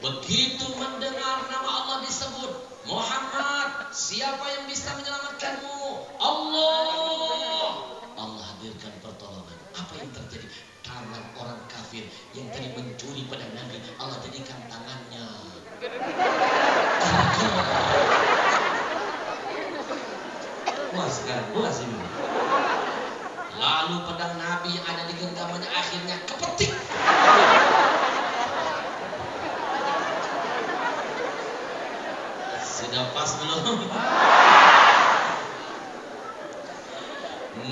Begitu mendengar nama Allah disebut, Muhammad, siapa yang bisa menyelamatkanmu? Allah. Allah hadirkan pertolongan. Apa yang terjadi? Tangan orang kafir yang tadi mencuri pada Nabi, Allah jadikan tangannya. Wah, sekarang puas ini. Lalu pedang Nabi yang ada di genggamannya akhirnya kepetik. Sudah pas belum?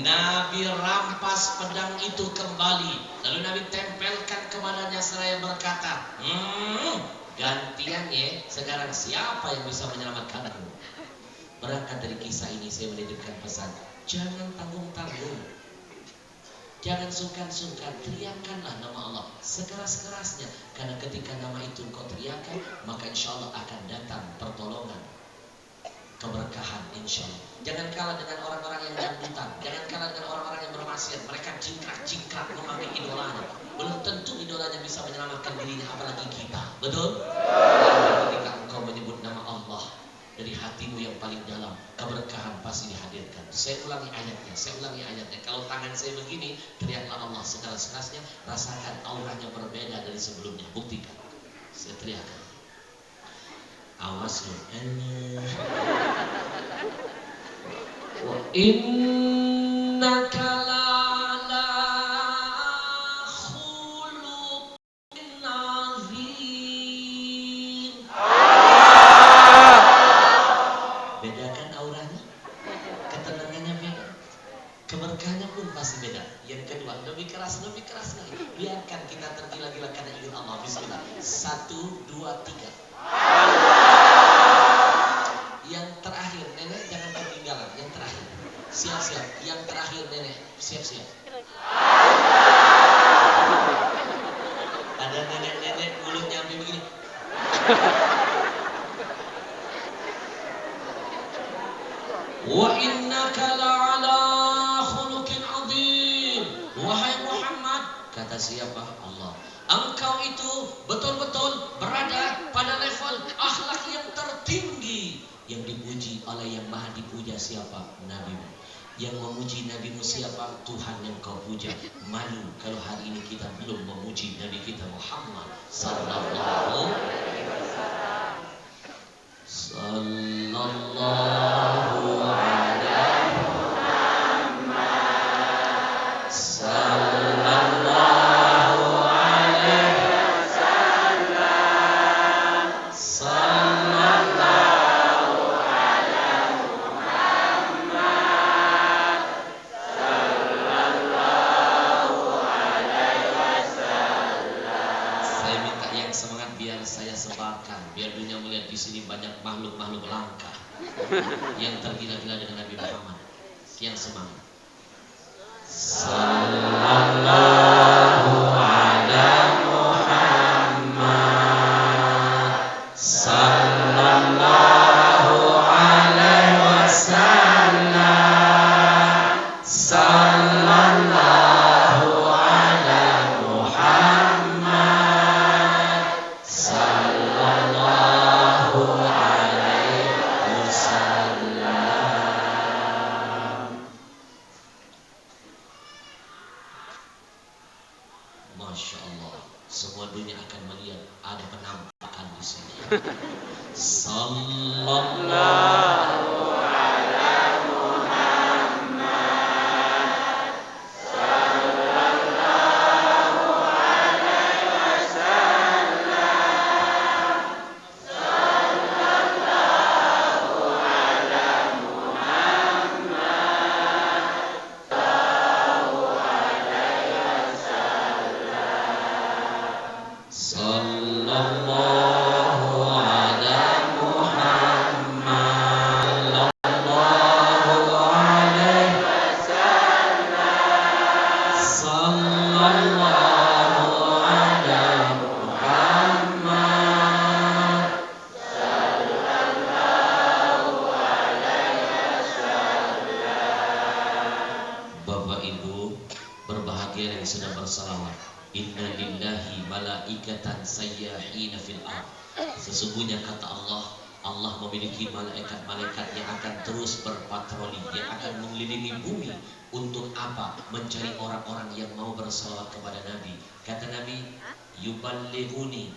Nabi rampas pedang itu kembali. Lalu Nabi tempelkan kepadanya seraya berkata, gantian ya, sekarang siapa yang bisa menyelamatkanku? Berangkat dari kisah ini saya menitipkan pesan, jangan tanggung-tanggung, jangan sungkan-sungkan, teriakanlah nama Allah sekeras-kerasnya. Karena ketika nama itu engkau teriakan, maka insya Allah akan datang pertolongan, keberkahan insya Allah. Jangan kalah dengan orang-orang yang dangdutan, jangan kalah dengan orang-orang yang bermaksiat. Mereka jingkrak-jingkrak memanggil idolanya. Belum tentu idolanya bisa menyelamatkan dirinya, apalagi kita. Betul? Ketika engkau menyebut nama Allah dari hatimu yang paling dalam, keberkahan pasti dihadirkan. Saya ulangi ayatnya. Kalau tangan saya begini, teriaklah Allah sekeras-kerasnya, rasakan auranya berbeda dari sebelumnya. Buktikan. Saya teriakkan. Awas loh. Wa innaka la'ala khuluqin 'azim. Bedakan auranya, ketenangannya beda, keberkahannya pun pasti beda. Yang kedua, lebih keras lagi. Biarkan kita tergila-gila karena ingin Allah. Bismillah. 1, 2, 3. Yang terakhir, nenek jangan ketinggalan. Yang terakhir, siap-siap. Yang terakhir, nenek siap-siap. Ada nenek-nenek mulutnya sampai begini. Wa innaka la'ala khuluqin 'adzim. Wahai Muhammad, kata siapa? Allah. Engkau itu betul-betul berada pada level akhlak yang tertinggi, yang dipuji oleh yang maha dipuja. Siapa? Nabimu. Yang memuji nabimu siapa? Tuhan yang kau puja. Malu kalau hari ini kita belum memuji Nabi kita Muhammad sallallahu alaihi wasallam. Sallallahu alaihi Muhammad. Sallallahu alaihi wasallam. Sallallahu alaihi Muhammad. Sallallahu alaihi wasallam. Saya minta yang semangat biar saya sebarkan, biar dunia melihat di sini banyak makhluk-makhluk langka yang tergila-gila dengan Nabi Muhammad. Yang semangat. Sallallahu alaihi Muhammad. Sallallahu alaihi wasallam. Sallallahu alaihi Muhammad. Sallallahu alaihi wasallam. Masya Allah, semua dunia akan melihat ada penampakan di sini. Sallallahu alaihi Muhammad. Sallallahu alaihi wasallam. Sallallahu alaihi Muhammad. Sallallahu alaihi wasallam. Sallallahu alaihi Muhammad. Sallallahu alaihi wasallam. Sallallahu alaihi Muhammad. Sallallahu alaihi wasallam. Bapak Ibu berbahagia yang sedang bersalawat. Inna lillahi malaikatan sayyahina fil ardh Sesungguhnya kata Allah, Allah memiliki malaikat-malaikat yang akan terus berpatroli, yang akan mengelilingi bumi. Untuk apa? Mencari orang-orang yang mau bersalawat kepada Nabi. Kata Nabi, yuballighuni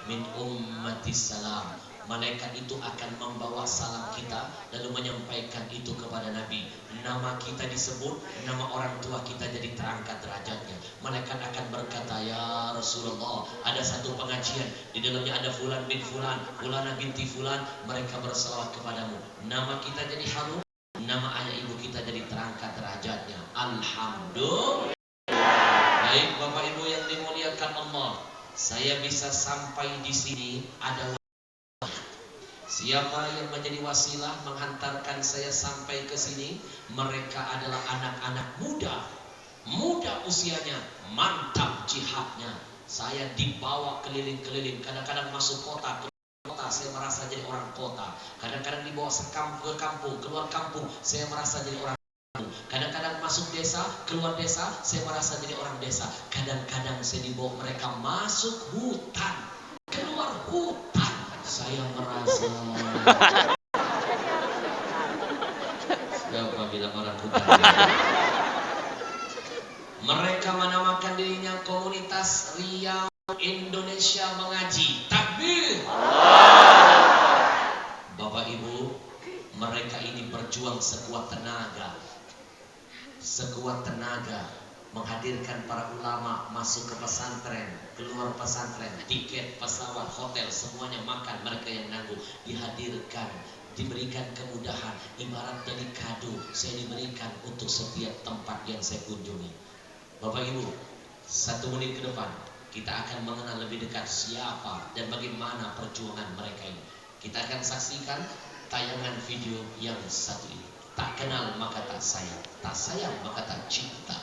min ummati salam. Malaikat itu akan membawa salam kita lalu menyampaikan itu kepada Nabi. Nama kita disebut, nama orang tua kita jadi terangkat derajatnya. Malaikat akan berkata, ya Rasulullah, ada satu pengajian, di dalamnya ada fulan bin fulan, fulana binti fulan, mereka berselawat kepadamu. Nama kita jadi harum, nama ayah ibu kita jadi terangkat derajatnya. Alhamdulillah. Baik Bapak Ibu yang dimuliakan Allah, saya bisa sampai di sini adalah siapa yang menjadi wasilah menghantarkan saya sampai ke sini. Mereka adalah anak-anak muda usianya, mantap jihadnya. Saya dibawa keliling-keliling, kadang-kadang masuk kota, saya merasa jadi orang kota. Kadang-kadang dibawa ke kampung, keluar kampung, saya merasa jadi orang kampung. Kadang-kadang masuk desa, keluar desa, saya merasa jadi orang desa. Kadang-kadang saya dibawa mereka masuk hutan, keluar hutan, saya merasa siapa bilang orang hutan. Mereka menamakan dirinya komunitas Riau Indonesia Mengaji. Takbir. Bapak Ibu, mereka ini berjuang sekuat tenaga menghadirkan para ulama masuk ke pesantren, keluar pesantren, tiket pesawat, hotel, semuanya makan mereka yang nanggung. Dihadirkan, diberikan kemudahan, ibarat jadi kado saya diberikan untuk setiap tempat yang saya kunjungi. Bapak Ibu, 1 menit ke depan kita akan mengenal lebih dekat siapa dan bagaimana perjuangan mereka ini. Kita akan saksikan tayangan video yang satu ini. Tak kenal maka tak sayang, tak sayang maka tak cinta.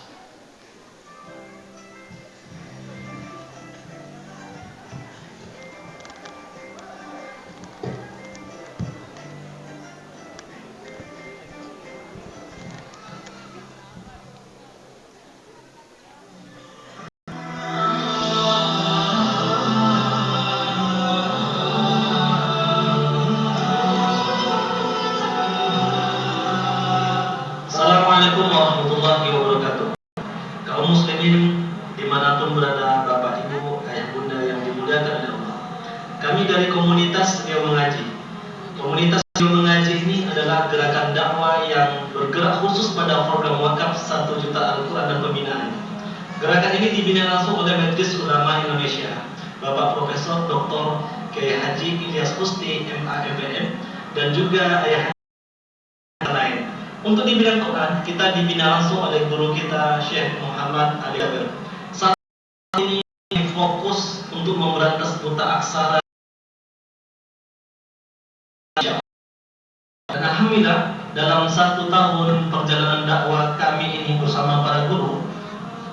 Assalamualaikum warahmatullahi wabarakatuh. Kaum muslimin dimanapun berada, Bapak Ibu, Ayah Bunda yang dimuliakan oleh Allah. Kami dari komunitas Riau Mengaji. Komunitas Riau Mengaji ini adalah gerakan dakwah yang bergerak khusus pada program wakaf 1 juta Al-Quran dan pembinaan. Gerakan ini dibina langsung oleh Majelis Ulama Indonesia, Bapak Profesor Dr. Kiai Haji Ilyas Kusti, MA/MPM, dan juga Ayah lain. Untuk di bidang Quran, kita dibina langsung oleh guru kita Syekh Muhammad Ali Kabir. Saat ini fokus untuk memberantas buta aksara. Dan alhamdulillah dalam 1 tahun perjalanan dakwah kami ini bersama para guru,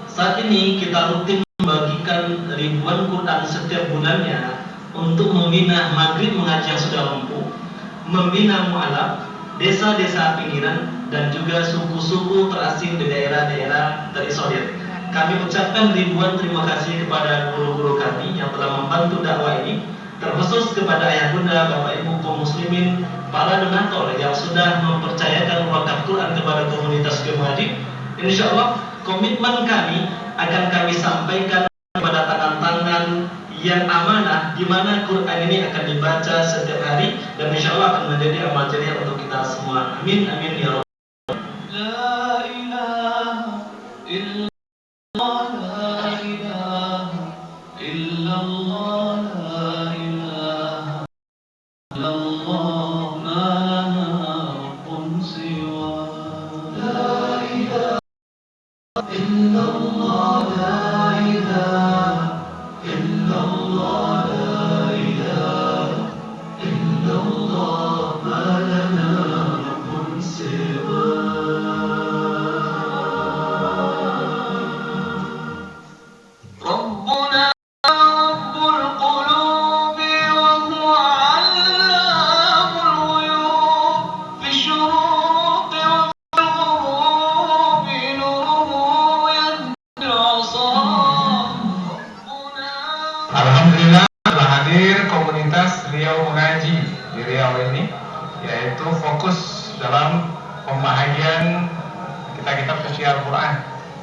saat ini kita rutin membagikan ribuan Quran setiap bulannya untuk membina maghrib mengaji yang sudah mampu, membina mu'alaf, desa-desa pinggiran, dan juga suku-suku terasing di daerah-daerah terisolir. Kami ucapkan ribuan terima kasih kepada guru-guru kami yang telah membantu dakwah ini, terkhusus kepada ayah bunda, bapak ibu kaum muslimin, para donatur yang sudah mempercayakan wakaf Quran kepada komunitas Gemadi. Insya Allah komitmen kami akan kami sampaikan kepada tangan-tangan yang amanah, di mana Quran ini akan dibaca setiap hari dan insya Allah akan menjadi amal jariah untuk kita semua. Amin amin ya Rabbal. La ilaha illallah, la ilaha illallah, la ilaha illallah, ma rabbun siwa. La ilaha illallah, la ilaha illallah, la ilaha illallah, ma lana rabbun siwa. Al-Quran,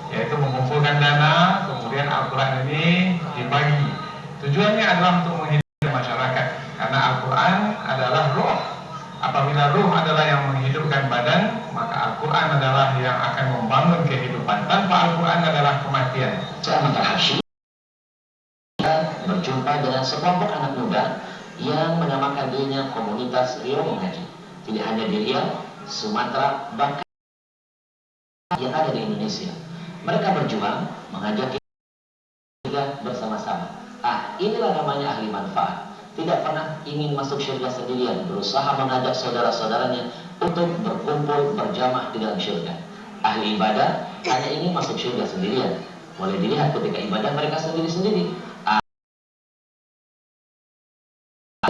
yaitu mengumpulkan dana, kemudian Al-Quran ini dibagi. Tujuannya adalah untuk menghidupkan masyarakat, karena Al-Quran adalah roh. Apabila roh adalah yang menghidupkan badan, maka Al-Quran adalah yang akan membangun kehidupan. Tanpa Al-Quran adalah kematian. Saya Ahmad Hashim berjumpa dengan sekelompok anak muda yang menamakan dirinya komunitas Rio Mengaji. Tidak hanya di Riau, Sumatera, bahkan yang ada di Indonesia. Mereka berjuang mengajak kita bersama-sama. Inilah namanya ahli manfaat. Tidak pernah ingin masuk syurga sendirian, berusaha mengajak saudara-saudaranya untuk berkumpul berjamaah di dalam syurga. Ahli ibadah hanya ingin masuk syurga sendirian. Boleh dilihat ketika ibadah mereka sendiri-sendiri.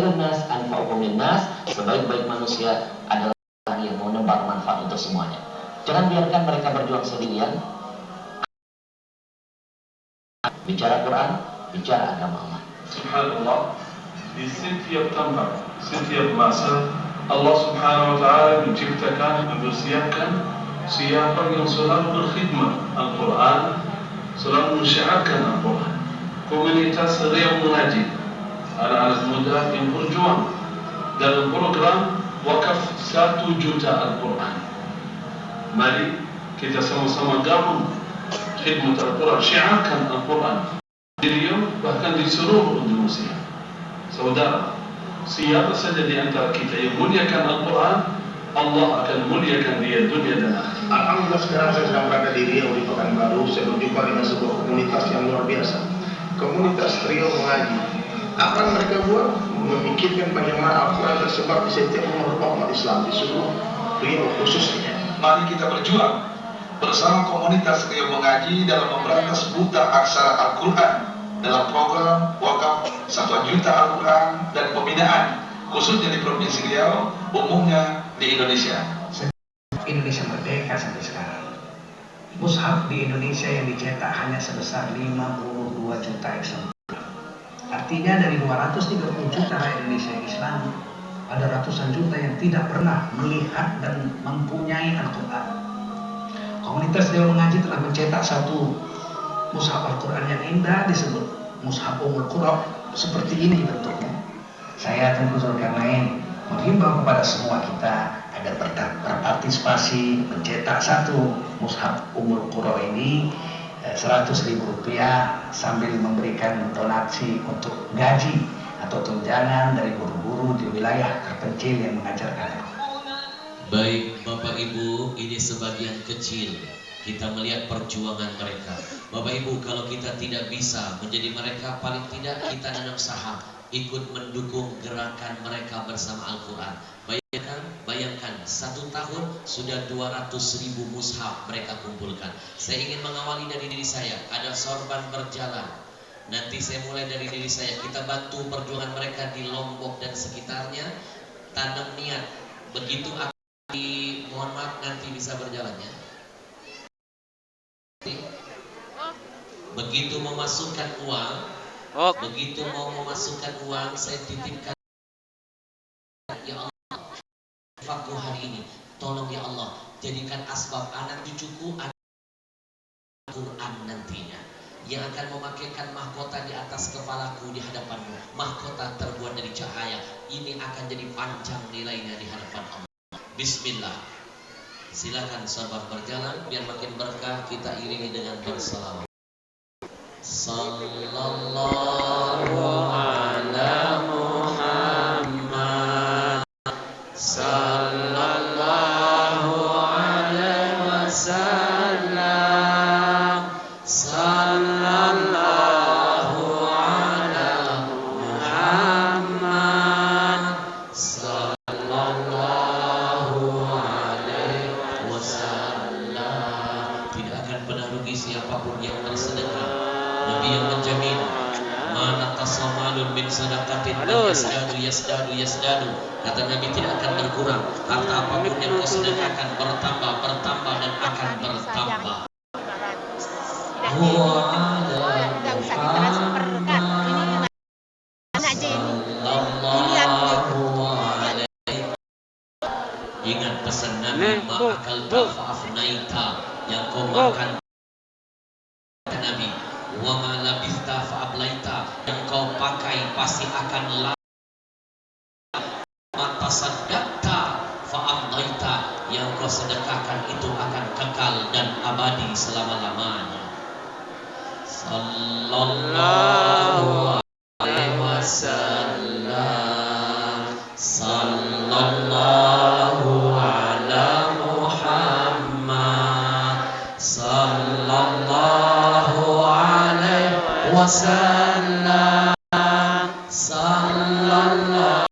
Nas anfa'uhum linnas, sebaik-baik manusia adalah orang yang mau menebar manfaat untuk semuanya. Jangan biarkan mereka berjuang sendirian. Bicara Quran, bicara agama Allah. Subhanallah, di setiap tempat, setiap masa, Allah Subhanahu wa Ta'ala menciptakan, mempersiapkan siapa yang selalu berkhidmat Al-Quran, selalu mensyiarkan Al-Quran. Komunitas Rio Mengaji, anak-anak muda yang berjuang dalam program wakaf 1 juta Al-Quran. Mari kita sama-sama gabung khidmat Al-Quran, syiarkan Al-Quran di Riau, bahkan di seluruh Indonesia. Saudara, siapa saja di antara kita yang muliakan Al-Quran, Allah akan muliakan dia dunia dan akhirat. Alhamdulillah sekarang saya sedang berada di Riau di Pekanbaru. Saya berjumpa dengan sebuah komunitas yang luar biasa. Komunitas Rio Mengaji. Apa yang mereka buat? Memikirkan bagaimana Al-Quran tersebar di setiap rumah umat Islam di seluruh Riau khususnya. Mari kita berjuang bersama komunitas Rio Mengaji dalam memberantas buta aksara Al-Quran dalam program wakaf 1 juta Al-Quran dan pembinaan khususnya di Provinsi Riau, umumnya di Indonesia. Indonesia merdeka sampai sekarang, mushaf di Indonesia yang dicetak hanya sebesar 52 juta eksemplar. Artinya dari 230 juta rakyat Indonesia yang Islam, ada ratusan juta yang tidak pernah melihat dan mempunyai Al-Quran. Komunitas Rio Mengaji telah mencetak satu mushaf Al-Quran yang indah, disebut mushaf Ummul Qura, seperti ini bentuknya. Saya Tengku Zulkarnain menghimbau kepada semua kita agar berpartisipasi mencetak satu mushaf Ummul Qura ini 100.000 rupiah, sambil memberikan donasi untuk gaji atau tunjangan dari guru-guru di wilayah terpencil yang mengajarkan. Baik Bapak Ibu, ini sebagian kecil kita melihat perjuangan mereka. Bapak Ibu, kalau kita tidak bisa menjadi mereka, paling tidak kita nanam saham, ikut mendukung gerakan mereka bersama Al-Quran. Bayangkan 1 tahun sudah 200.000 mushaf mereka kumpulkan. Saya ingin mengawali dari diri saya, ada sorban berjalan. Nanti saya mulai dari diri saya, kita bantu perjuangan mereka di Lombok dan sekitarnya. Tanam niat, begitu mohon maaf nanti bisa berjalan ya. Begitu memasukkan uang, begitu mau memasukkan uang, saya titipkan, ya Allah, fakku hari ini, tolong ya Allah, jadikan asbab anak cucuku Al-Quran nantinya, yang akan memakaikan mahkota di atas kepalaku di hadapanmu. Mahkota terbuat dari cahaya, ini akan jadi panjang nilainya di hadapan Allah. Bismillah. Silakan sahabat berjalan, biar makin berkah. Kita iringi dengan bersalawat. Sallallahu ala Muhammad, sallallahu alaihi wasallam, sallallahu ala Muhammad, sallallahu alaihi wasallam. Tidak akan pernah rugi siapapun yang bersedekah. Nabi yang menjamin, mana tasamalun min sadaqatin yasdadu. Kata Nabi, tidak akan berkurang. Harta apapun yang kau sedekahkan bertambah dan akan bertambah. Ingat pesan Nabi, ma'akal ta'fa'afnaita, yang kau makan wa ma labista fa ablaita, yang kau pakai pasti akan lama. Mata saddaqta fa amdaita, yang kau sedekahkan itu akan kekal dan abadi selama-lamanya. Sallallahu alaihi wasallam, sallallahu ala Muhammad, sallallahu alaihi wasallam, sallallahu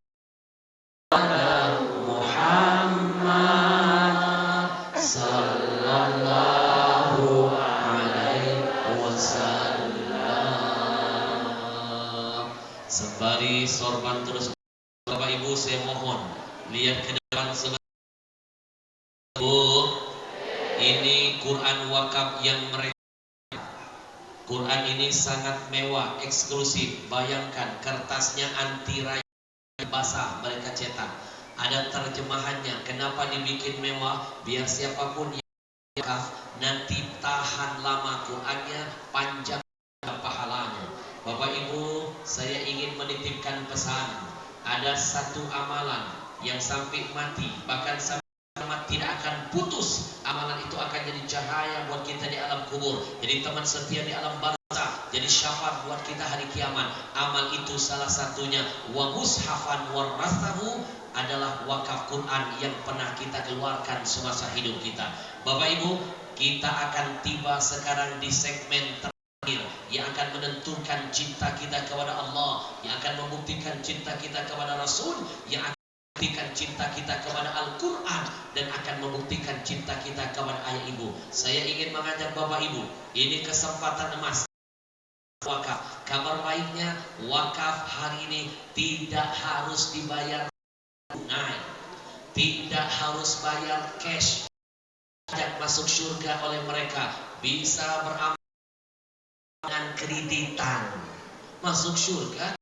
ala Muhammad, sallallahu alaihi wasallam. Sembari sorban terus, Bapak Ibu saya mohon lihat ke depan sebentar. Bu, ini Quran wakaf yang mereka, Quran ini sangat mewah, eksklusif. Bayangkan kertasnya anti rayap basah mereka cetak. Ada terjemahannya. Kenapa dibikin mewah? Biar siapapun yang wakaf nanti tahan lama Qurannya, panjang pahalanya. Bapak Ibu, saya ingin menitipkan pesan. Ada satu amalan yang sampai mati, bahkan sampai tidak akan putus. Amalan itu akan jadi cahaya buat kita di alam kubur, jadi teman setia di alam barzakh, jadi syafaat buat kita hari kiamat. Amal itu salah satunya wa mushafan warasahu, adalah wakaf Quran yang pernah kita keluarkan semasa hidup kita. Bapak Ibu, kita akan tiba sekarang di segmen terakhir yang akan menentukan cinta kita kepada Allah, yang akan membuktikan cinta kita kepada Rasul, yang akan membuktikan cinta kita kepada Al-Quran, dan akan membuktikan cinta kita kepada ayah ibu. Saya ingin mengajak Bapak Ibu, ini kesempatan emas wakaf. Kabar baiknya, wakaf hari ini tidak harus dibayar tunai, tidak harus bayar cash, tidak masuk surga oleh mereka, bisa beramal dengan kreditan, masuk surga.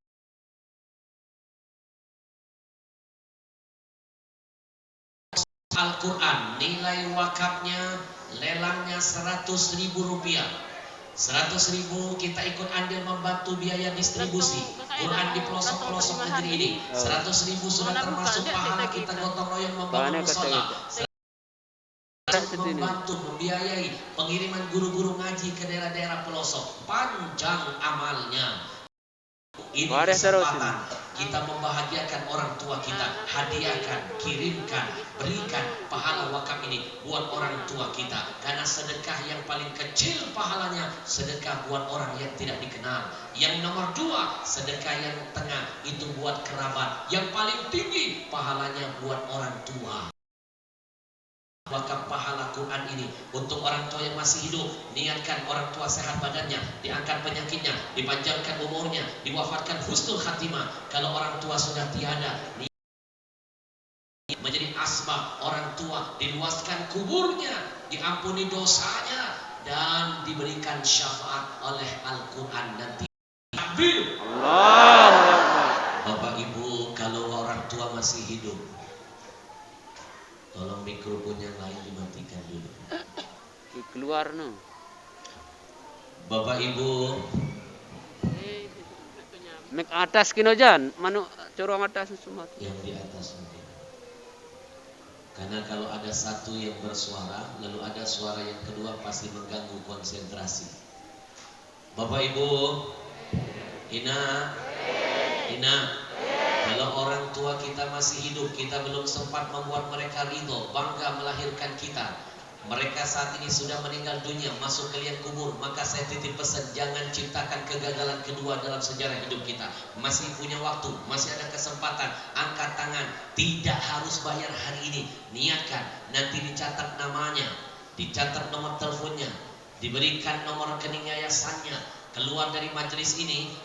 Al-Quran nilai wakafnya, lelangnya 100.000 rupiah. 100.000 kita ikut andil membantu biaya distribusi Quran di pelosok-pelosok negeri ini. 100.000 sudah termasuk pahala kita gotong royong membangun musola, membantu membiayai pengiriman guru-guru ngaji ke daerah-daerah pelosok. Panjang amalnya. Ini kesempatan kita membahagiakan orang tua kita, hadiahkan, kirimkan, berikan pahala wakaf ini buat orang tua kita. Karena sedekah yang paling kecil pahalanya sedekah buat orang yang tidak dikenal. Yang nomor 2, sedekah yang tengah itu buat kerabat. Yang paling tinggi pahalanya buat orang tua. Wakaf pahala Quran ini untuk orang tua yang masih hidup. Niatkan orang tua sehat badannya, diangkat penyakitnya, dipanjangkan umurnya, diwafatkan husnul khatimah. Kalau orang tua sudah tiada, menjadi asbab orang tua, diluaskan kuburnya, diampuni dosanya, dan diberikan syafaat oleh Al-Quran nanti. Bapak Ibu, kalau orang tua masih hidup, tolong mikrofon yang lain dimatikan dulu. Keluar no. Bapak Ibu, Mek atas kino jan, manu corong atas semua. yang di atas mungkin. Karena kalau ada satu yang bersuara, lalu ada suara yang kedua, pasti mengganggu konsentrasi. Bapak Ibu, Ina, kalau orang tua kita masih hidup, kita belum sempat membuat mereka ridho, bangga melahirkan kita. Mereka saat ini sudah meninggal dunia, masuk ke liang kubur. Maka saya titip pesan, jangan ciptakan kegagalan kedua dalam sejarah hidup kita. Masih punya waktu, masih ada kesempatan. Angkat tangan, tidak harus bayar hari ini. Niatkan, nanti dicatat namanya, dicatat nomor teleponnya, diberikan nomor rekening yayasannya. Keluar dari majelis ini,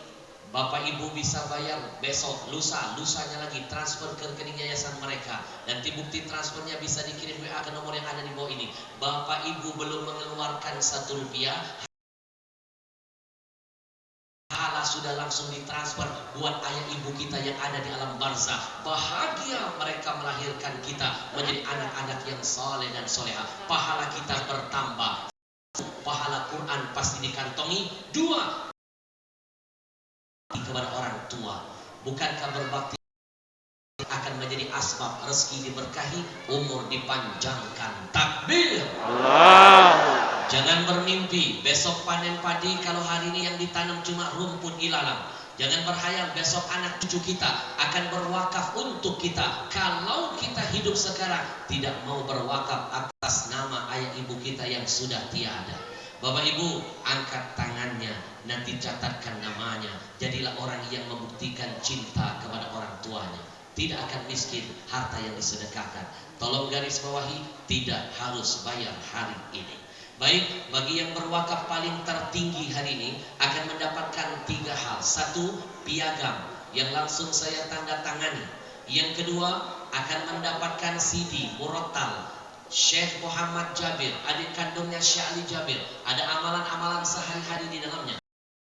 Bapak Ibu bisa bayar besok, lusanya lagi transfer ke rekening yayasan mereka. Nanti bukti transfernya bisa dikirim WA ke nomor yang ada di bawah ini. Bapak Ibu belum mengeluarkan 1 rupiah, pahala sudah langsung ditransfer buat ayah ibu kita yang ada di alam barzakh. Bahagia mereka melahirkan kita menjadi anak-anak yang soleh dan soleha. Pahala kita bertambah, pahala Al-Quran pasti dikantongi. Dua, kepada orang tua. Bukankah berbakti akan menjadi asbab rezeki diberkahi, umur dipanjangkan? Takbir. Jangan bermimpi besok panen padi kalau hari ini yang ditanam cuma rumput ilalang. Jangan berhayal besok anak cucu kita akan berwakaf untuk kita. Kalau kita hidup sekarang tidak mau berwakaf atas nama ayah ibu kita yang sudah tiada. Bapak ibu, angkat tangannya, nanti catatkan namanya. Jadilah orang yang membuktikan cinta kepada orang tuanya. Tidak akan miskin harta yang disedekahkan. Tolong garis bawahi, tidak harus bayar hari ini. Baik, bagi yang berwakaf paling tertinggi hari ini akan mendapatkan 3 hal. 1, piagam yang langsung saya tanda tangani. Yang kedua, akan mendapatkan CD Murattal Syekh Muhammad Jabir, adik kandungnya Syekh Ali Jabir. Ada amalan-amalan sehari-hari di dalamnya.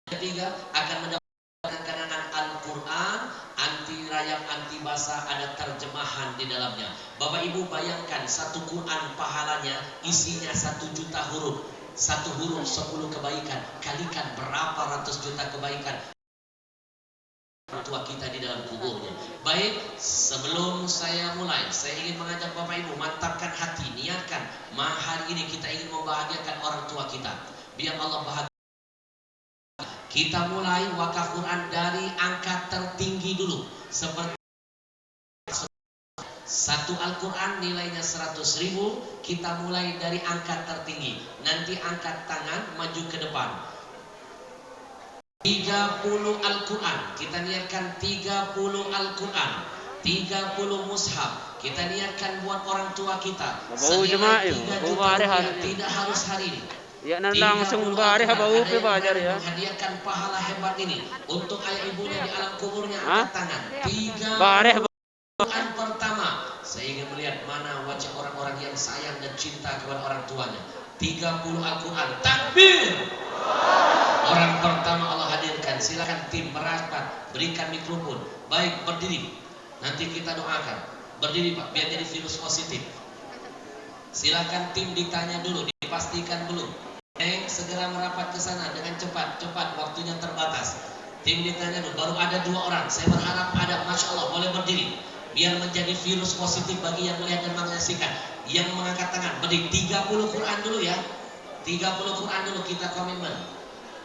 Ketiga, akan mendapatkan kenangan Al-Quran, anti rayap, anti basah, ada terjemahan di dalamnya. Bapak Ibu bayangkan satu Quran pahalanya isinya 1 juta huruf. 1 huruf 10 kebaikan. Kalikan berapa ratus juta kebaikan tua kita di dalam kuburnya. Baik, sebelum saya mulai, saya ingin mengajak Bapak Ibu mantapkan hati, niatkan hari ini kita ingin membahagiakan orang tua kita. Biar Allah bahagia. Kita mulai wakaf Quran dari angka tertinggi dulu. Seperti 1 Al-Quran nilainya 100.000, kita mulai dari angka tertinggi. Nanti angkat tangan maju ke depan. 30 Al-Quran, kita niatkan 30 Al-Quran, 30 mushaf, kita niatkan buat orang tua kita. Senilai 3 juta rupiah, tidak harus hari ini. Ya, langsung bari bau belajar ya. Hadiahkan pahala hebat ini untuk ayah ibunya di alam kuburnya. Angkat tangan. 3 Quran pertama. Saya ingin melihat mana wajah orang-orang yang sayang dan cinta kepada orang tuanya. 30 Al-Quran. Takbir. Orang pertama Allah hadirkan. Silakan tim merapat, berikan mikrofon. Baik, berdiri. Nanti kita doakan. Berdiri Pak, biar jadi virus positif. Silakan tim ditanya dulu, dipastikan belum. Segera merapat ke sana dengan cepat, waktunya terbatas. Tim ditanya dulu, baru ada 2 orang. Saya berharap ada, Masya Allah, boleh berdiri. Biar menjadi virus positif bagi yang melihat dan menyaksikan. Yang mengangkat tangan, berdiri. 30 Quran dulu ya. 30 Quran dulu kita komitmen.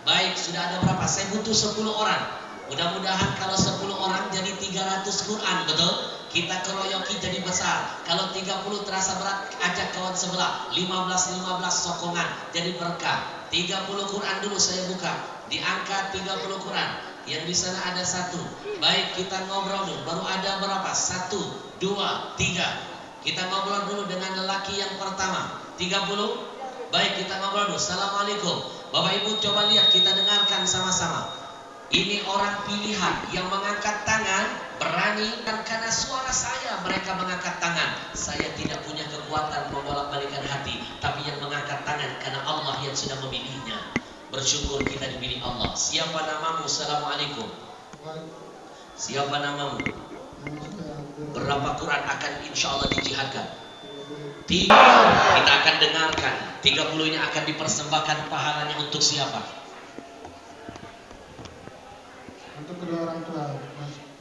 Baik, sudah ada berapa? Saya butuh 10 orang. Mudah-mudahan kalau 10 orang jadi 300 Quran, betul? Kita keroyoki jadi besar. Kalau 30 terasa berat, ajak kawan sebelah. 15 sokongan jadi berkah. 30 Quran dulu saya buka. Diangkat 30 Quran. Yang di sana ada 1. Baik, kita ngobrol dulu. Baru ada berapa? 1, 2, 3. Kita ngobrol dulu dengan lelaki yang pertama. 30. Baik, kita ngobrol dulu. Assalamualaikum. Bapak Ibu coba lihat, kita dengarkan sama-sama. Ini orang pilihan yang mengangkat tangan, berani kan karena suara saya mereka mengangkat tangan. Saya tidak punya kekuatan membolak-balikan hati, tapi yang mengangkat tangan karena Allah yang sudah memilihnya. Bersyukur kita dipilih Allah. Siapa namamu? Assalamualaikum. Siapa namamu? Berapa Quran akan insya Allah dijihadkan? 3. Kita akan dengarkan. 30 ini akan dipersembahkan pahalanya untuk siapa? Untuk kedua orang tua.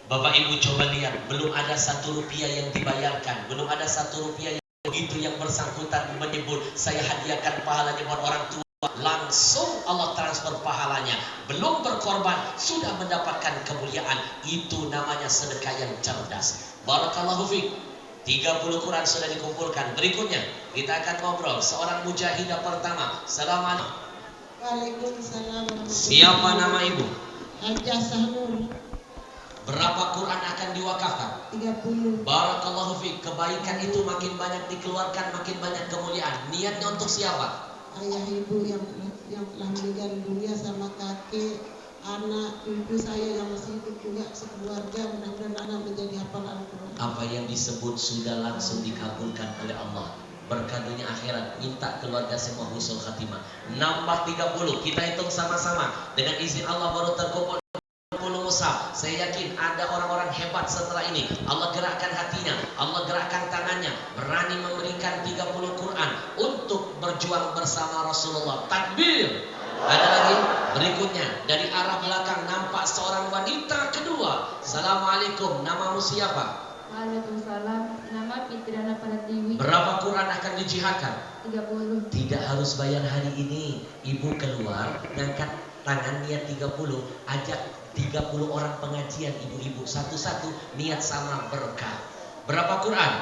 Bapak Ibu coba lihat, belum ada 1 rupiah yang dibayarkan, belum ada 1 rupiah yang begitu yang bersangkutan menyebut saya hadiahkan pahalanya buat orang tua. Langsung Allah transfer pahalanya, belum berkorban sudah mendapatkan kemuliaan. Itu namanya sedekah yang cerdas. Barakallahu fiik. 30 Quran sudah dikumpulkan. Berikutnya kita akan ngobrol seorang mujahidah pertama. Assalamualaikum. Waalaikumsalam. Siapa nama ibu? Hajjah Sahnur. Berapa Quran akan diwakafkan? 30. Barakallahu fiik. Kebaikan itu makin banyak dikeluarkan, makin banyak kemuliaan. Niatnya untuk siapa? Ayah ibu yang telah meninggal dunia sama kakek, anak, ibu saya yang masih hidup juga sekeluarga. Mudah-mudahan anak menjadi hafal Al-Quran. Apa yang disebut sudah langsung dikabulkan oleh Allah. Berkah dunia akhirat, minta keluarga semua husnul khatimah. Nambah 30, kita hitung sama-sama. Dengan izin Allah baru terkumpul 10 mushaf. Saya yakin ada orang-orang hebat setelah ini. Allah gerakkan hatinya, Allah gerakkan tangannya, berani memberikan 30 Quran untuk berjuang bersama Rasulullah. Takbir. berikutnya dari arah belakang nampak seorang wanita kedua. Assalamualaikum, namamu siapa? Waalaikumsalam, nama Fitriana Pratiwi. Berapa Quran akan dijihadkan? 30. Tidak harus bayar hari ini. Ibu keluar, ngangkat tangan niat 30, ajak 30 orang pengajian ibu-ibu satu-satu niat sama berkah. Berapa Quran?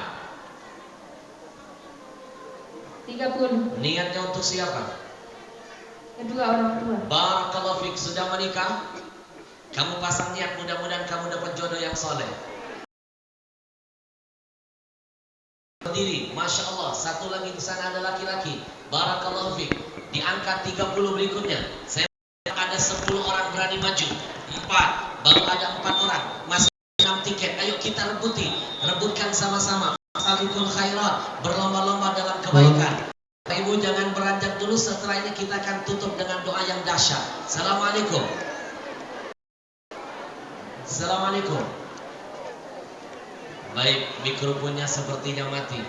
30. Niatnya untuk siapa? Kedua orang tua. Barakallahu fik, sudah menikah? Kamu pasang niat, mudah-mudahan kamu dapat jodoh yang soleh. Berdiri, Masya Allah. Satu lagi di sana ada laki-laki. Barakallahu fik. Di angka 30 berikutnya, saya ada 10 orang berani maju. 4, baru ada 4 orang. Masih 6 tiket. Ayo kita rebutkan sama-sama. Salikul khairat, berlomba-lomba dalam kebaikan. Ibu jangan beranjak dulu, setelah ini kita akan tutup dengan doa yang dahsyat. Assalamualaikum. Assalamualaikum. Baik, mikrofonnya sepertinya mati.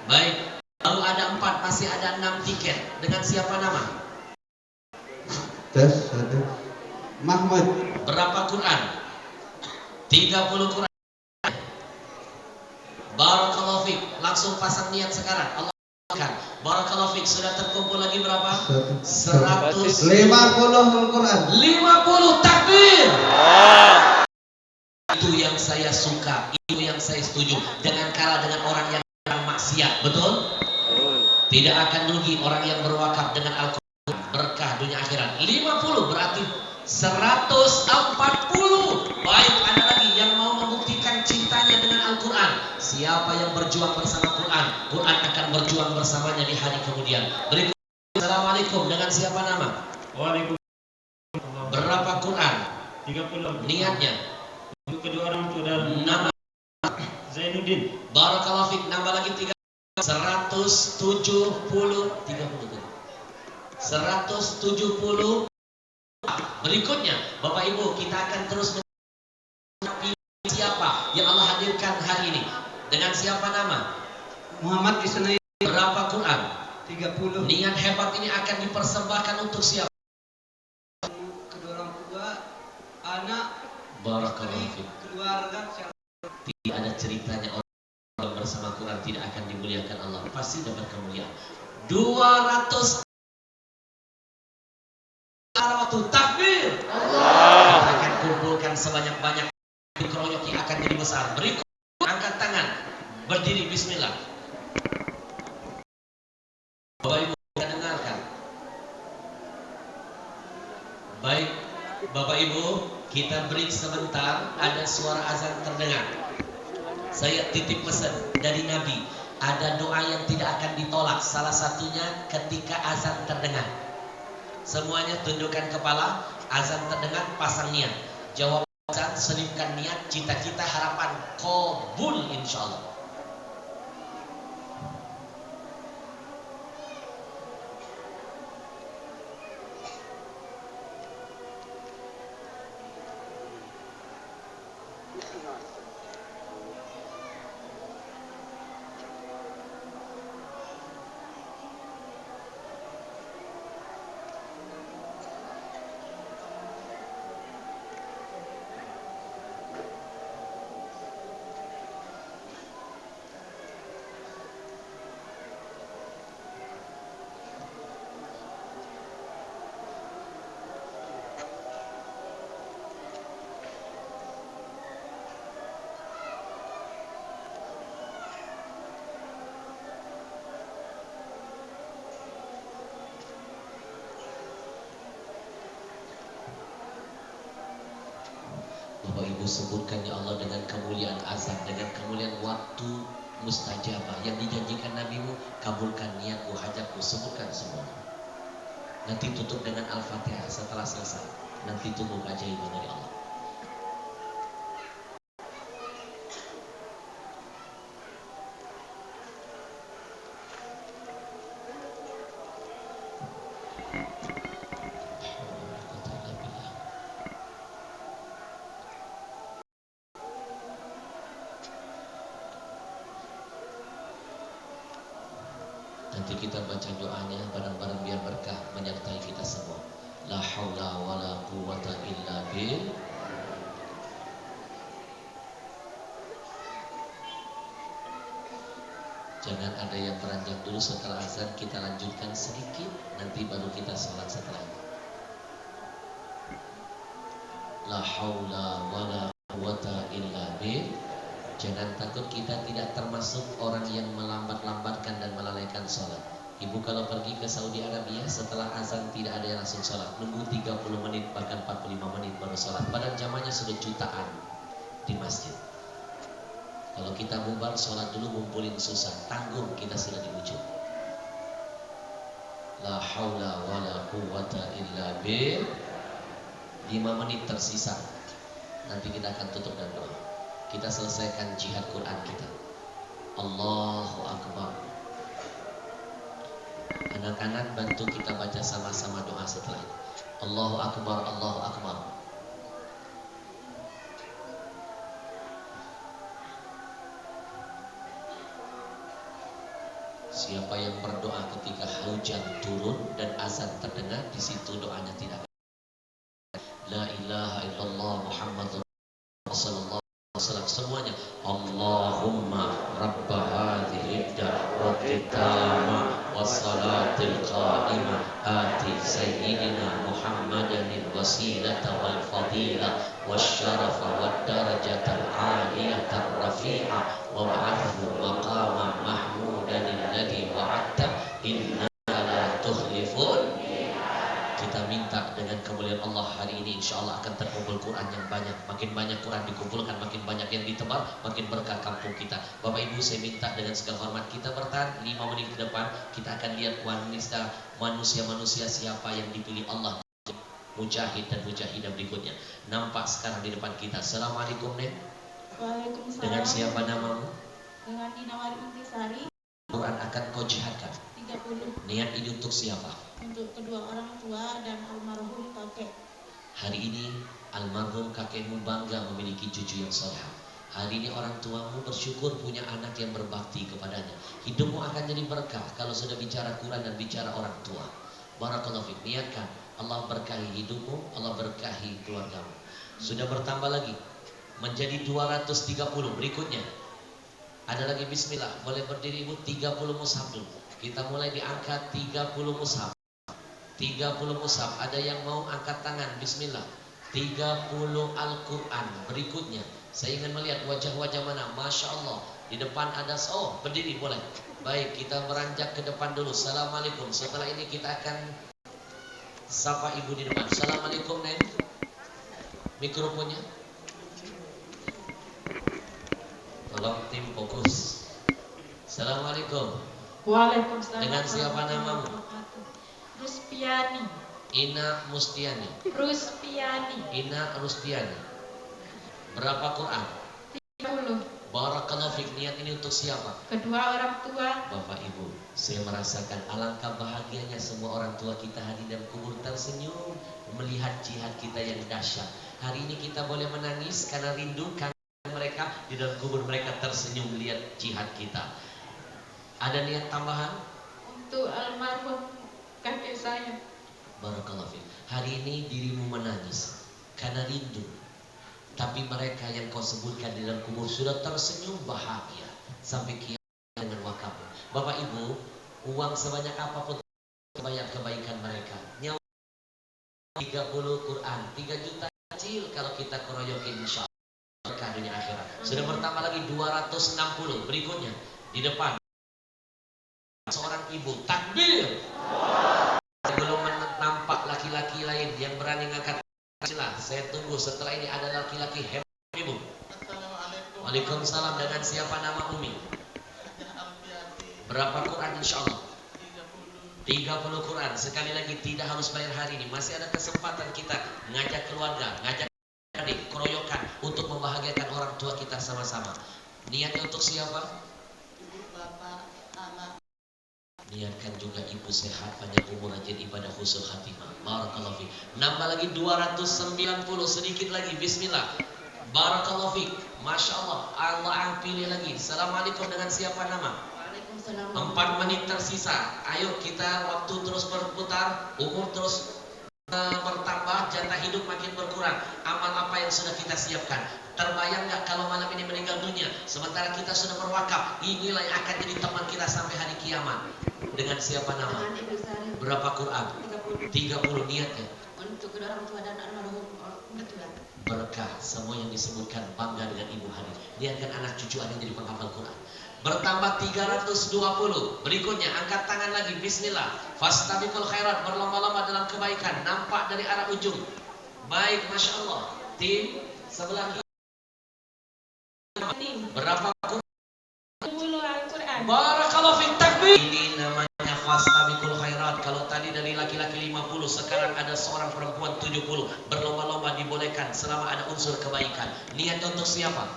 Baik, lalu ada 4, masih ada 6 tiket. Dengan siapa nama? Tes, Mahmud. Berapa Quran? 30 Quran. Barakallahu fik. Langsung pasang niat sekarang. Allah akan. Barakallahu fik. Sudah terkumpul lagi berapa? 150 Quran. 50 takbir. Itu yang saya suka, itu yang saya setuju. Jangan kalah dengan orang yang maksiat, betul? Tidak akan rugi orang yang berwakaf dengan Al-Quran, berkah dunia akhirat. 50 berarti 140. Baik, ada lagi yang mau membuktikan cintanya dengan Al-Quran. Siapa yang berjuang bersama Quran, Quran akan berjuang bersamanya di hari kemudian. Berikut. Assalamualaikum, dengan siapa nama? Waalaikumsalam. Berapa Quran? 30. Niatnya? Untuk kedua orang tua dan Nama Zainuddin. Barakallahu fik. Nambah lagi 3. 170. 170. Berikutnya, Bapak Ibu, kita akan terus mengenal siapa yang Allah hadirkan hari ini. Dengan siapa nama? Muhammad di Senayan. Berapa Quran? 30. Niat hebat ini akan dipersembahkan untuk siapa? Kedua orang tua, anak, Barakallahu fik. keluarga. Tidak ada ceritanya orang bersama Quran tidak akan dimuliakan Allah. Pasti dapat kemuliaan. 200 waktu takbir. Allah akan kumpulkan sebanyak-banyak dikeroyok yang akan jadi besar. Berikut angkat tangan, berdiri, bismillah. Bapak Ibu kita dengarkan. Baik, Bapak Ibu, kita break sebentar. Ada suara azan terdengar. Saya titip pesan dari Nabi. Ada doa yang tidak akan ditolak. Salah satunya ketika azan terdengar. Semuanya tundukkan kepala. Azan terdengar, pasang niat. Jawab azan, selipkan niat, cita-cita, harapan, qabul insyaallah. Bapak Ibu sebutkan ya Allah dengan kemuliaan azan, dengan kemuliaan waktu mustajabah yang dijanjikan Nabi-Mu, kabulkan niatku, hajatku, sebutkan semua. Nanti tutup dengan Al-Fatihah setelah selesai. Nanti tunggu keajaiban dari Allah. Nanti kita baca doanya bareng-bareng biar berkah menyertai kita semua. La haula wala bil. Jangan ada yang beranjak dulu setelah azan, kita lanjutkan sedikit, nanti baru kita sholat setelah itu. La haula wala quwata illa billah. Jangan takut, kita tidak termasuk orang yang melambat-lambatkan dan melalaikan sholat. Ibu kalau pergi ke Saudi Arabia setelah azan tidak ada yang langsung sholat, nunggu 30 menit bahkan 45 menit baru sholat. Padahal jamanya sudah jutaan di masjid. Kalau kita bubar sholat dulu ngumpulin susah, tanggung kita sudah di ujung. La haula wala quwata illa billah. 5 menit tersisa, nanti kita akan tutup dan doa. Kita selesaikan jihad Quran kita. Allahu Akbar. Anak-anak bantu kita baca sama-sama doa setelah ini. Allahu Akbar, Allahu Akbar. Siapa yang berdoa ketika hujan turun dan azan terdengar, di situ doanya tidak. La ilaha illallah Muhammadur Rasulullah sallallahu semuanya. Allahumma rabba hadhihi da'wati tamah wassalatil qa'imah ati sayyidina Muhammadanil wasilata wal fadilah wasyarafa wad darajatal aliyatar rafi'ah wa ba'athu maqama mahmudan alladhi wa'adta innaka la tukhlifun. Kita minta dengan kemuliaan Allah hari ini insya Allah akan terkumpul Quran yang banyak. Makin banyak Quran dikumpulkan, makin banyak yang ditebar, makin berkah kampung kita. Bapak Ibu, saya minta dengan segala hormat kita bertahan 5 menit ke depan. Kita akan lihat manusia-manusia siapa yang dipilih Allah, mujahid dan mujahidah berikutnya. Nampak sekarang di depan kita. Assalamualaikum Nen. Waalaikumsalam. Dengan siapa namamu? Dengan Dinawari Intisari. Quran akan kau jihadkan. 30. Niat ini untuk siapa? Untuk kedua orang tua dan almarhum kakek. Hari ini almarhum kakekmu bangga memiliki cucu yang soleh. Hari ini orang tuamu bersyukur punya anak yang berbakti kepadanya. Hidupmu akan jadi berkah kalau sudah bicara Quran dan bicara orang tua. Barakallahu fiik. Niatkan, Allah berkahi hidupmu, Allah berkahi keluargamu. Sudah bertambah lagi menjadi 230. Berikutnya ada lagi, bismillah. Boleh berdiri Ibu, 30 mushaf dulu. Kita mulai diangkat 30 mushaf. 30 mushaf. Ada yang mau angkat tangan? Bismillah. 30 Al-Quran. Berikutnya saya ingin melihat wajah-wajah mana. Masya Allah. Di depan ada, oh berdiri boleh. Baik, kita beranjak ke depan dulu. Assalamualaikum. Setelah ini kita akan sapa ibu di depan. Assalamualaikum Nen. Mikrofonnya tolong tim fokus. Assalamualaikum. Waalaikumsalam. Dengan siapa namamu? Ruspiani. Ina Mustiani. Ruspiani. Ina Rustiani. Berapa Quran? 30. Barakallahu fiik. Niat ini untuk siapa? Kedua orang tua. Bapak Ibu, saya merasakan alangkah bahagianya semua orang tua kita hadir dalam kubur tersenyum melihat jihad kita yang dahsyat. Hari ini kita boleh menangis karena rindu, karena mereka di dalam kubur mereka tersenyum melihat jihad kita. Ada niat tambahan? Untuk almarhum kakek saya. Barakallahu fiik. Hari ini dirimu menangis karena rindu, tapi mereka yang kau sebutkan di dalam kubur sudah tersenyum bahagia sampai kiamat dengan wakafmu. Bapak Ibu, uang sebanyak apapun bayar kebaikan mereka. Nyawa 30 Quran, 3 juta kecil kalau kita keroyokin insya Allah berkah dunia akhirat. Sudah bertambah lagi 260. Berikutnya di depan seorang ibu takbir. Belum nampak laki-laki lain yang berani ngangkat. Saya tunggu. Setelah ini ada laki-laki hebat ibu. Waalaikumsalam. Dengan siapa nama Umi? Berapa Quran insya Allah? 30 Quran. Sekali lagi tidak harus bayar hari ini. Masih ada kesempatan kita ngajak keluarga, ngajak adik, keroyokan untuk membahagiakan orang tua kita sama-sama. Niatnya untuk siapa? Niatkan juga ibu sehat, panjang umur, rajin ibadah, husnul khatimah. Barakallahu fiik. Nambah lagi 290, sedikit lagi. Bismillah. Barakallahu fiik. Masya Allah. Allah yang pilih lagi. Assalamualaikum. Dengan siapa nama? Waalaikumsalam. 4 menit tersisa. Ayo kita waktu terus berputar, umur terus bertambah, jatah hidup makin berkurang. yang sudah kita siapkan. Terbayang nggak kalau malam ini meninggal dunia, sementara kita sudah berwakaf, inilah yang akan jadi teman kita sampai hari kiamat. Dengan siapa nama? Berapa Quran? 30 niatnya. Untuk kedua orang tua dan almarhum mertua. Berkah semua yang disebutkan, bangga dengan ibu hadir. Niatkan anak cucu Anda jadi penghafal Quran. Bertambah 320. Berikutnya angkat tangan lagi. Bismillah. Fastabiqul khairat, berlomba-lomba dalam kebaikan. Nampak dari arah ujung. Baik, masya Allah. Tim sebelah kiri. Berapa Quran? 10 Al-Quran. Barakallahu fiik, takbir. Ini namanya fastabiqul khairat. Kalau tadi dari laki-laki 50, sekarang ada seorang perempuan 70. Berlomba-lomba dibolehkan selama ada unsur kebaikan. Niat untuk siapa?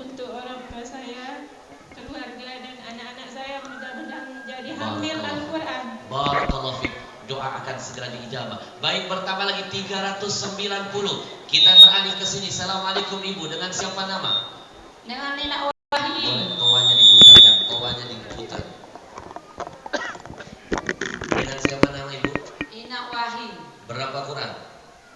Untuk orang tua saya, keluarga dan anak-anak saya mudah-mudahan menjadi hamil Al-Quran. Barakallahu fiik. Doa akan segera diijabah. Baik, bertambah lagi 390. Kita beralih ke sini. Assalamualaikum Ibu. Dengan siapa nama? Dengan Nina Wahyi. Boleh toanya diputarkan. Toanya diputar. Dengan siapa nama Ibu? Nina Wahyi. Berapa Quran?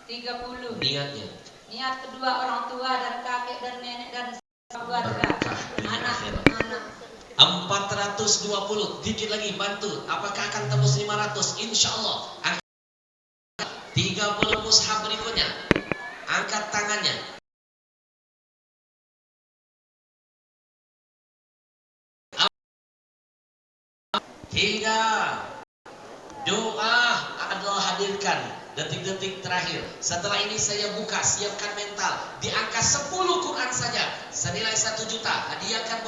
30. Niatnya? Niat kedua orang tua dan kakek dan nenek dan keluarga. Berkah dunia akhirat. Anak. 420. Dikit lagi bantu. Apakah akan tembus 500? Insya Allah. 30 mushaf berikutnya. Angkat tangannya. Tiga. Doa adalah hadirkan detik-detik terakhir. Setelah ini saya buka, siapkan mental. Di angka 10 Quran saja, senilai 1 juta. Hadiahkan.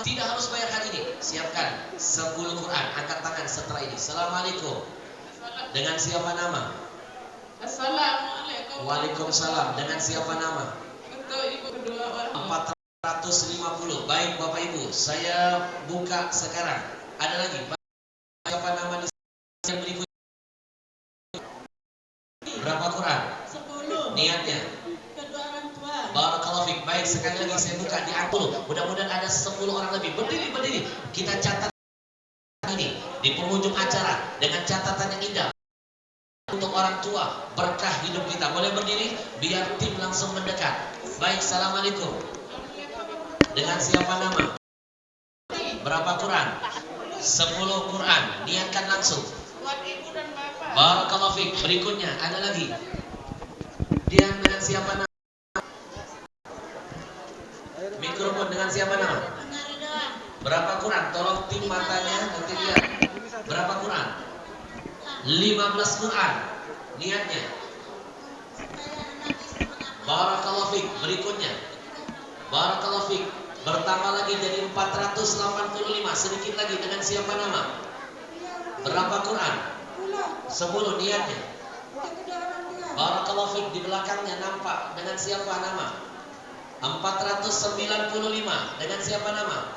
Tidak harus bayar hari ini. Siapkan 10 Quran. Angkat tangan setelah ini. Assalamualaikum. Dengan siapa nama? Assalamualaikum. Waalaikumsalam. Dengan siapa nama? Untuk ibu kedua orang. 450. Baik Bapak Ibu, saya buka sekarang. Ada lagi? Siapa nama di yang berikut? Berapa Quran? 10. Niatnya? Kedua orang tua. Barakallahu fiik. Baik, sekali lagi saya buka di 40. Mudah-mudahan ada 10 orang lebih. Berdiri. Kita catat ini di penghujung acara dengan catatan yang indah. Untuk orang tua, berkah hidup kita. Boleh berdiri biar tim langsung mendekat. Baik, assalamualaikum. Dengan siapa nama? Berapa Quran? 10 Quran. Niatkan langsung. Buat ibu dan bapak. Barakallahu fiik. Berikutnya ada lagi. Dia dengan siapa nama? Mikrofon dengan siapa nama? Berapa Quran? Tolong tim matanya nanti lihat. Berapa Quran? 15 Quran. Niatnya. Barakallahu fiik. Berikutnya. Barakallahu fiik. Bertambah lagi jadi 485. Sedikit lagi. Dengan siapa nama? Berapa Quran? 10. Niatnya. Barakallahu fiik. Di belakangnya nampak. Dengan siapa nama? 495. Dengan siapa nama?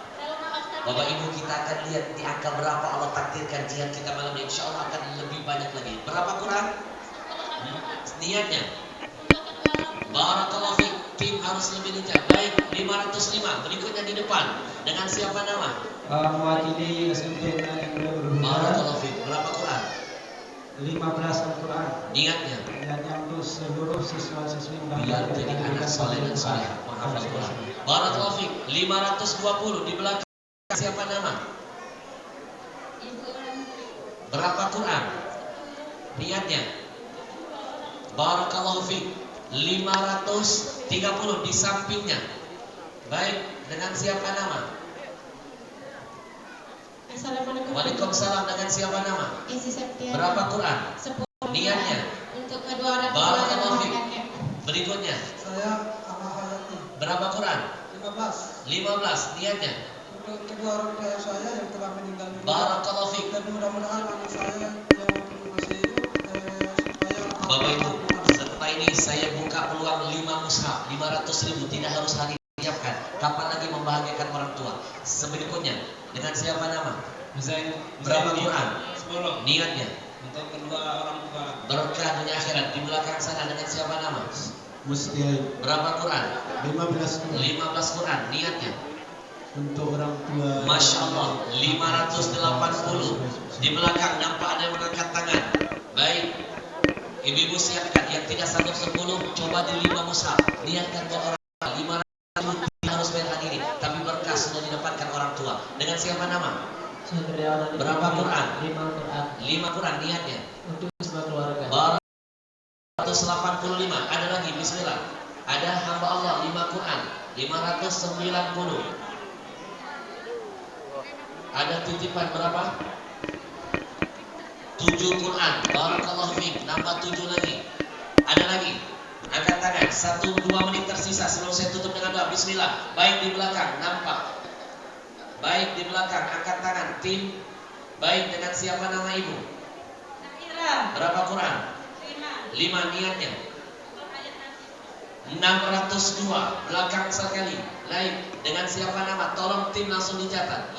Bapak Ibu, kita akan lihat di angka berapa Allah takdirkan jihad kita malam ini. Insya Allah akan lebih banyak lagi. Berapa Quran? Niatnya. Barakallahu fiik. Tim harus lebih lincah. Baik, 505. Berikutnya di depan. Dengan siapa nama? Mewakili SMP yang berhubungan. Barakallahu fiik. Berapa Quran? 15 Al-Quran. Niatnya. Dan yang untuk seluruh siswa-siswi Biar jadi anak soleh dan soleh penghafal Quran. Barakallahu fiik. 520 di belakang. Siapa nama? Berapa Quran? Niatnya. Barakallahu fiik. 530 di sampingnya. Baik, dengan siapa nama? Assalamualaikum. Waalaikumsalam. Dengan siapa nama? Isi Septiana. Berapa Quran? 10. Niatnya. Untuk kedua orang tua dan Barakallahu fiik. anak-anaknya. Berikutnya. Saya Ahmad Hayati. Berapa Quran? 15. 15. Niatnya. Untuk kedua orang tua saya yang telah meninggal dunia. Barakallahu fiik. Dan mudah-mudahan anak saya yang masih hidup supaya Bapak Ibu, setelah ini saya buka peluang 5 mushaf, 500.000. Tidak harus hari ini siapkan. Kapan lagi membahagiakan orang tua? Berikutnya, dengan siapa nama? Berapa Quran? 10. Niatnya. Untuk kedua orang tua. Berkah dunia akhirat. Di belakang sana dengan siapa nama? Mustiaib. Berapa Quran? 15 15 Quran. Niatnya. untuk orang tua. Masya Allah, 580. Di belakang nampak ada yang mengangkat tangan. Baik. Ibu-ibu siapkan, yang tidak sanggup 10 coba di 5 mushaf. Niatkan buat orang 500 harus berhadiri, tapi berkah sudah didapatkan orang tua. Dengan siapa nama? Berapa Quran? 5 Quran niatnya. Untuk semua keluarga. 185. Ada lagi, bismillah. Ada hamba Allah 5 Quran 590. Ada titipan berapa? 7 Quran. Barakallahu fiik. Nambah 7 lagi. Ada lagi. Angkat tangan. 1-2 menit tersisa sebelum saya tutup dengan doa. Bismillah. Baik di belakang, nampak. Baik di belakang, angkat tangan. Tim. Baik, dengan siapa nama ibu? Berapa Quran? 5 niatnya. 602. Belakang sekali. Baik, dengan siapa nama? Tolong tim langsung dicatat.